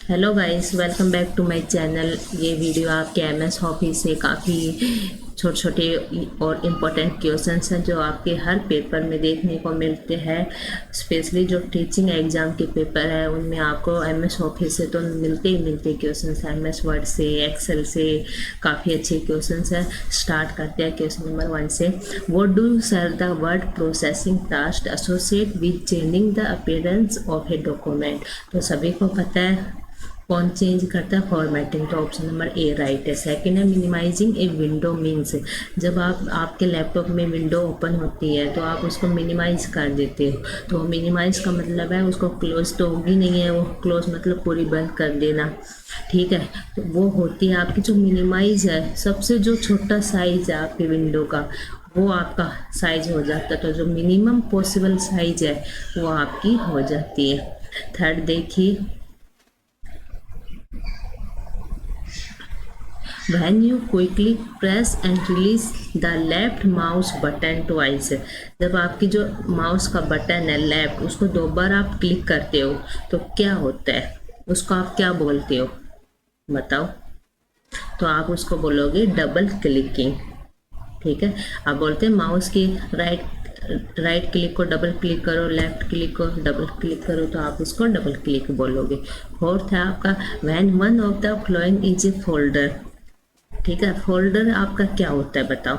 Hello guys, welcome back to my channel. ये video आपके MS Office से काफ़ी छोटे छोटे और इम्पोर्टेंट क्वेश्चंस हैं जो आपके हर पेपर में देखने को मिलते हैं। स्पेशली जो टीचिंग एग्ज़ाम के पेपर है उनमें आपको एमएस ऑफिस से तो मिलते ही मिलते क्वेश्चंस हैं। एमएस वर्ड से, एक्सेल से काफ़ी अच्छे क्वेश्चंस हैं। स्टार्ट करते हैं क्वेश्चन नंबर 1 से। What do sir the word processing task associate with changing the appearance of a document. तो सभी को पता है कौन चेंज करता है, फॉर्मेटिंग। तो ऑप्शन नंबर ए राइट है। सेकंड है मिनिमाइजिंग ए विंडो मीन्स, जब आपके लैपटॉप में विंडो ओपन होती है तो आप उसको मिनिमाइज कर देते हो। तो मिनिमाइज का मतलब है उसको क्लोज तो होगी नहीं है, वो क्लोज मतलब पूरी बंद कर देना, ठीक है। तो वो होती है आपकी जो मिनिमाइज है, सबसे जो छोटा साइज है आपके विंडो का वो आपका साइज हो जाता है। तो जो मिनिमम पॉसिबल साइज है वो आपकी हो जाती है। थर्ड देखिए, when you quickly press and release the left mouse button twice, जब आपकी जो माउस का बटन है लेफ्ट, उसको 2 बार आप क्लिक करते हो तो क्या होता है, उसको आप क्या बोलते हो बताओ। तो आप उसको बोलोगे डबल क्लिकिंग, ठीक है। आप बोलते हैं माउस की राइट क्लिक को डबल क्लिक करो, लेफ्ट क्लिक को डबल क्लिक करो, तो आप उसको डबल क्लिक बोलोगे। फोर्थ है आपका when one of the following is a folder, ठीक है। फोल्डर आपका क्या होता है बताओ।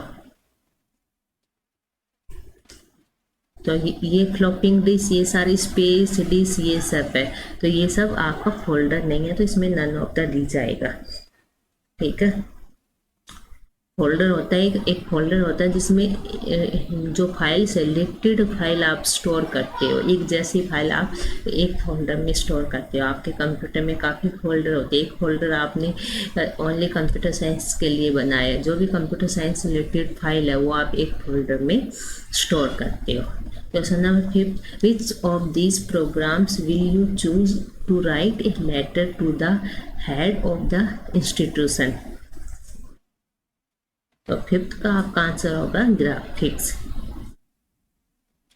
तो ये फ्लॉपिंग डिस्क, ये सारी स्पेस डिस्क, ये सब है। तो ये सब आपका फोल्डर नहीं है, तो इसमें नन ऑफ द दी जाएगा, ठीक है। फोल्डर होता है एक फोल्डर होता है जिसमें जो फाइल सेलेक्टेड फाइल आप स्टोर करते हो, एक जैसी फाइल आप एक फोल्डर में स्टोर करते हो। आपके कंप्यूटर में काफ़ी फोल्डर होते हैं, एक फोल्डर आपने ओनली कंप्यूटर साइंस के लिए बनाया है। जो भी कंप्यूटर साइंस रिलेटेड फाइल है वो आप एक फोल्डर में स्टोर करते हो। Question number 5, which of these programs will you choose to write a letter to the head of the institution. तो 5th का आपका आंसर होगा ग्राफिक्स।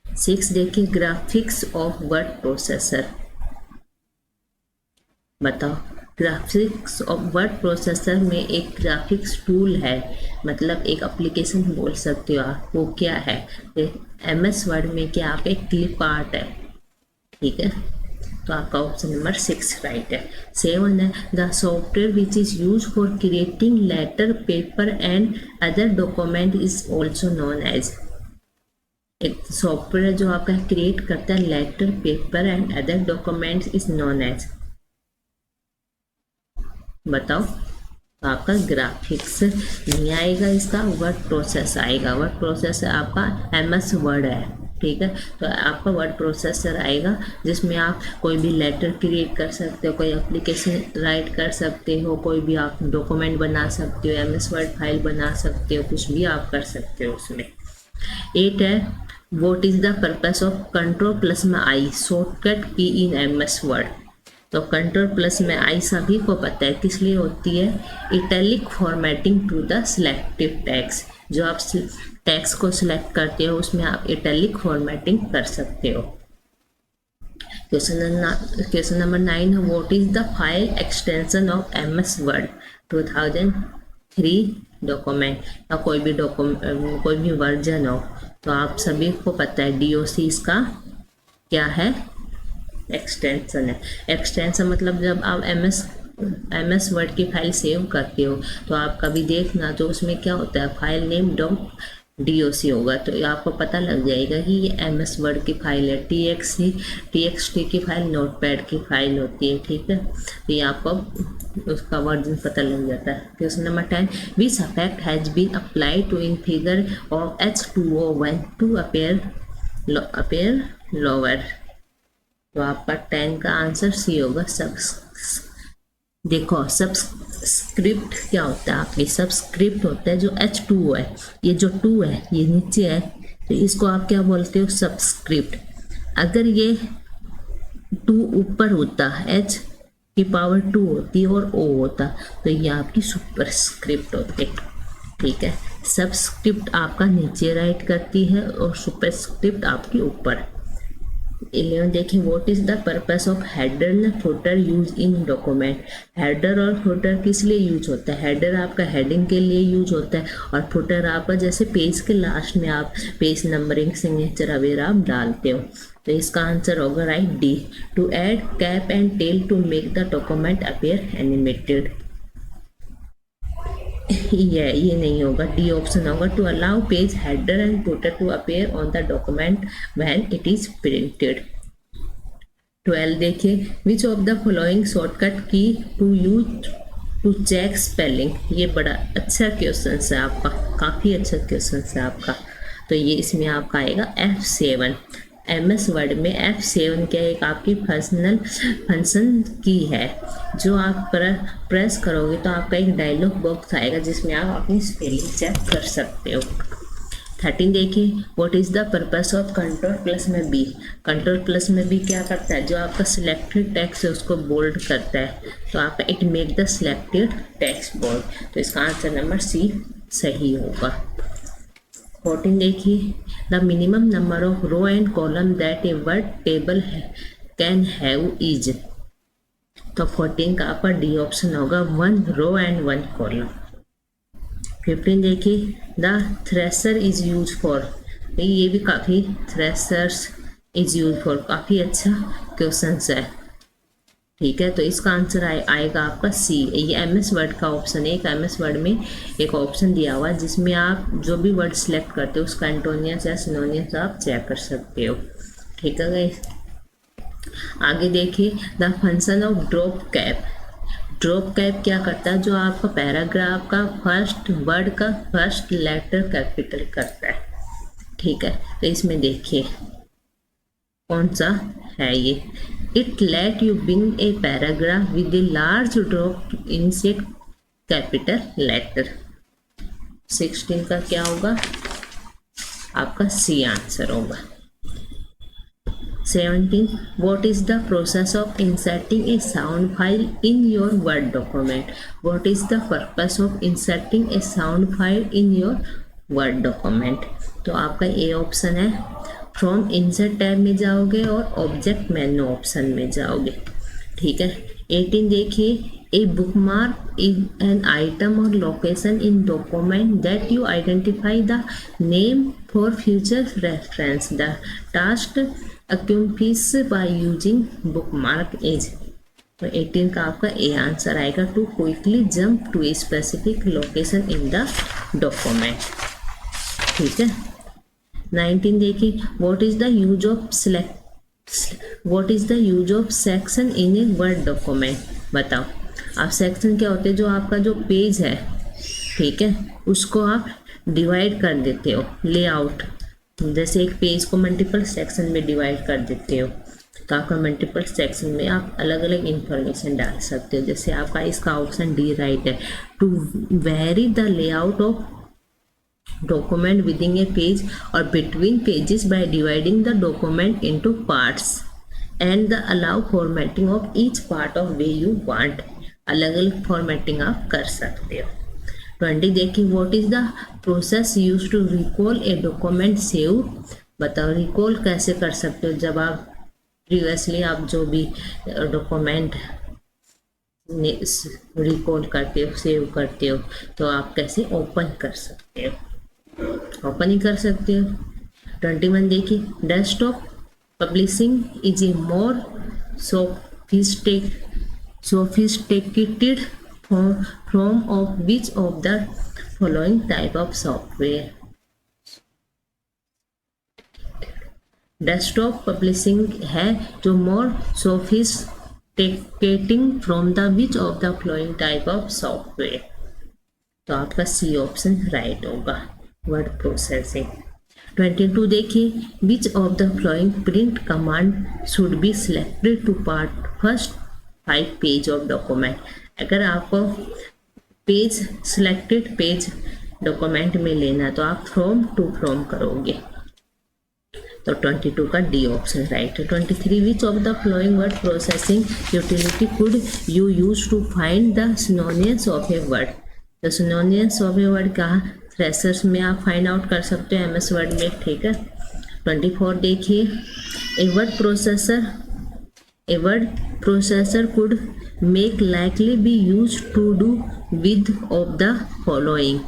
6 देखिए, ग्राफिक्स ऑफ वर्ड प्रोसेसर बताओ। ग्राफिक्स ऑफ वर्ड प्रोसेसर में एक ग्राफिक्स टूल है, मतलब एक एप्लीकेशन बोल सकते हो आप, वो क्या है। एमएस वर्ड में क्या आप एक क्लिप आर्ट है, ठीक है। तो आपका ऑप्शन नंबर 6 राइट है। 7 है the software which is use for creating letter, paper and other document is also known as. एक सॉफ्टवेयर है जो आपका क्रिएट करता है letter, paper and other document is known as, बताओ। तो आपका ग्राफिक्स नहीं आएगा, इसका वर्ड प्रोसेस आएगा। वर्ड प्रोसेस आपका एमएस वर्ड है, ठीक है। तो आपका वर्ड प्रोसेसर आएगा जिसमें आप कोई भी लेटर क्रिएट कर सकते हो, कोई एप्लीकेशन राइट कर सकते हो, कोई भी आप डॉक्यूमेंट बना सकते हो, एमएस वर्ड फाइल बना सकते हो, कुछ भी आप कर सकते हो उसमें। 8 है what is the purpose of control plus में आई शॉर्टकट की इन एमएस वर्ड। तो कंट्रोल प्लस में आई सभी को पता है किस लिए होती है, italic formatting to the selective text. जो आप टेक्स्ट को सिलेक्ट करते हो उसमें आप इटैलिक फॉर्मेटिंग कर सकते हो। क्वेश्चन नंबर 9 है what is the file extension of MS word 2003 document, या कोई भी वर्जन हो। तो आप सभी को पता है डीओसी इसका क्या है, एक्सटेंशन है। एक्सटेंशन मतलब जब आप एमएस वर्ड की फाइल सेव करते हो तो आप कभी देखना तो उसमें क्या होता है, फाइल नेम .doc होगा, तो आपको पता लग जाएगा कि ये एमएस वर्ड की फाइल है। txt की फाइल नोटपैड की फाइल होती है, ठीक है। तो ये आपको उसका वर्जन पता लग जाता है। Question number 10 which effect has been applied to in figure of H2O when to appear lower. तो आपका 10 का आंसर सी होगा। देखो सबस्क्रिप्ट क्या होता है, आपकी सबस्क्रिप्ट होता है जो H2O है, ये जो 2 है ये नीचे है, तो इसको आप क्या बोलते हो, सबस्क्रिप्ट। अगर ये 2 ऊपर होता, H की पावर 2 होती और O होता, तो ये आपकी सुपरस्क्रिप्ट होती, ठीक है। सबस्क्रिप्ट आपका नीचे राइट करती है और सुपरस्क्रिप्ट आपके ऊपर। 11 देखिए, what is the purpose of header and footer use in document. Header और फुटर किस लिए यूज होता है? हेडर आपका हेडिंग के लिए यूज होता है और फुटर आपका जैसे पेज के लास्ट में आप पेज नंबरिंग सिग्नेचर वगैरह आप डालते हो। तो इसका आंसर होगा right D, to add cap and tail to make the document appear animated. ये नहीं होगा, डी ऑप्शन होगा, to allow page header and footer to appear on the document when it is printed. 12 देखिए, which of the following shortcut key to use to check spelling. ये बड़ा अच्छा question है आपका, काफ़ी अच्छा क्वेश्चन है आपका। तो ये इसमें आपका आएगा F7। MS वर्ड में F7 क्या एक आपकी फंक्शन की है, जो आप प्रेस करोगे तो आपका एक डायलॉग बॉक्स आएगा जिसमें आप अपनी स्पेलिंग चेक कर सकते हो। 13 देखिए, what is the purpose of control plus में बी। कंट्रोल प्लस में बी क्या करता है? जो आपका सिलेक्टेड टेक्स्ट है उसको बोल्ड करता है, तो आपका it make the selected text bold. तो इसका आंसर नंबर सी सही होगा। 14 देखिए, the minimum number of row and column that a Word table can have is. तो 14 का आपका डी ऑप्शन होगा, 1 रो एंड 1 कॉलम। 15 देखिए, the thresher is use for. ये भी काफ़ी थ्रेसर्स इज यूज फॉर काफ़ी अच्छा क्वेश्चन है, ठीक है। तो इसका आंसर आएगा आपका सी। ये MS वर्ड का ऑप्शन है। एक MS वर्ड में एक ऑप्शन दिया हुआ है जिसमें आप जो भी वर्ड सिलेक्ट करते हो उसका एंटोनियम्स या सिनोनियम्स आप चेक कर सकते हो, ठीक है गाइस। आगे देखिए, the function of drop cap. Drop cap क्या करता है? जो आपका पैराग्राफ का फर्स्ट वर्ड का फर्स्ट लेटर कैपिटल करता है, ठीक है। तो इसमें देखिए कौन सा है ये। इट लेट यू बिंग a paragraph with a large drop inset capital letter. 16 का क्या होगा? आपका सी आंसर होगा। 17, what is the process of inserting a sound file in your Word document? What is the purpose of inserting a sound file in your Word document? तो आपका A option है, from insert tab में जाओगे और object menu option में जाओगे, ठीक है। 18 देखिए, a bookmark is an item or location in document that you identify the name for future reference. The task accomplished by using bookmark is. तो 18 का आपका ए आंसर आएगा, to quickly jump to a specific location in the document, ठीक है। 19 देखिए, what is the use of section in a Word document. बताओ आप, section क्या होते हैं? जो आपका जो पेज है, ठीक है, उसको आप डिवाइड कर देते हो। लेआउट, जैसे एक पेज को मल्टीपल सेक्शन में डिवाइड कर देते हो, तो आपका मल्टीपल सेक्शन में आप अलग अलग इंफॉर्मेशन डाल सकते हो। जैसे आपका इसका ऑप्शन डी राइट है, to vary the layout of document within a page or between pages by dividing the document into parts and the allow formatting of each part of way you want। अलग अलग formatting आप कर सकते हो। 20 देखिए, what is the process use to recall a document save. बताओ recall कैसे कर सकते हो? जब आप प्रीवियसली आप जो भी डॉक्यूमेंट रिकॉल करते हो, सेव करते हो, तो आप कैसे ओपन कर सकते हो? ओपन ही कर सकते हो। 21 देखिए, desktop publishing is a more sophisticated form of which of the following type of software. Desktop publishing है जो more sophisticating from the which of the following type of software. तो आपका सी ऑप्शन राइट होगा, word processing. 22 देखिए, which of the following print command should be selected to part first 5 page of document. अगर आपको page selected page document में लेना तो आप फ्रॉम टू फ्रॉम करोगे, तो 22 का डी ऑप्शन राइट है। 23, which of the following word processing utility could you use to find the synonyms of a word. तो सिनोनिम्स ऑफ ए वर्ड कहाँ? थ्रेसर्स में आप फाइंड आउट कर सकते हो, MS वर्ड में, ठीक है। 24 देखिए, a word processor could make likely be use to do with of the following.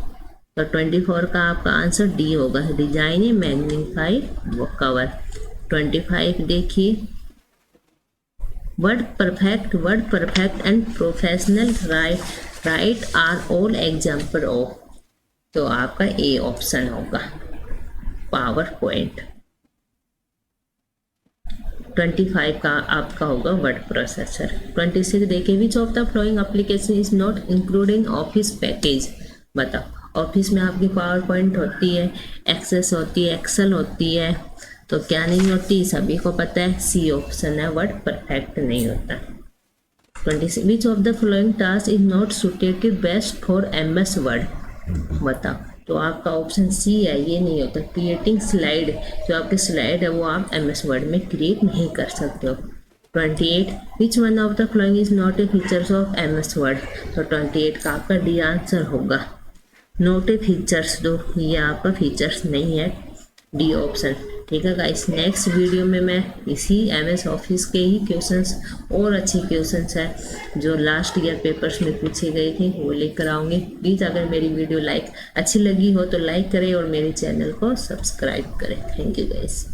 तो 24 का आपका आंसर डी होगा, डिजाइन ए मैग्नीफाइड कवर। 25 देखिए, WordPerfect and professional write are all example of. तो आपका ए ऑप्शन होगा, पावर पॉइंट। 25 का आपका होगा वर्ड प्रोसेसर। 26 देखिए, which of the following application is not included in office package. बताओ, ऑफिस में आपकी पावर पॉइंट होती है, एक्सेस होती है, एक्सेल होती है, तो क्या नहीं होती, सभी को पता है, सी ऑप्शन है, वर्ड परफेक्ट नहीं होता। 26, विच of the following task is not suited best for MS word. बताओ, तो आपका ऑप्शन सी है, ये नहीं होता, क्रिएटिंग स्लाइड। जो आपके स्लाइड है वो आप MS वर्ड में क्रिएट नहीं कर सकते हो। 28, which one of the following is not a features of MS word. तो 28 का आपका डी आंसर होगा, नॉट ए फीचर्स। दो ये आपका फीचर्स नहीं है, डी ऑप्शन। ठीक है गाइस, नेक्स्ट वीडियो में मैं इसी MS ऑफिस के ही क्वेश्चंस और अच्छे क्वेश्चंस हैं जो लास्ट ईयर पेपर्स में पूछे गए थे वो लेकर आऊँगी। प्लीज़ अगर मेरी वीडियो अच्छी लगी हो तो लाइक करें और मेरे चैनल को सब्सक्राइब करें। Thank you guys.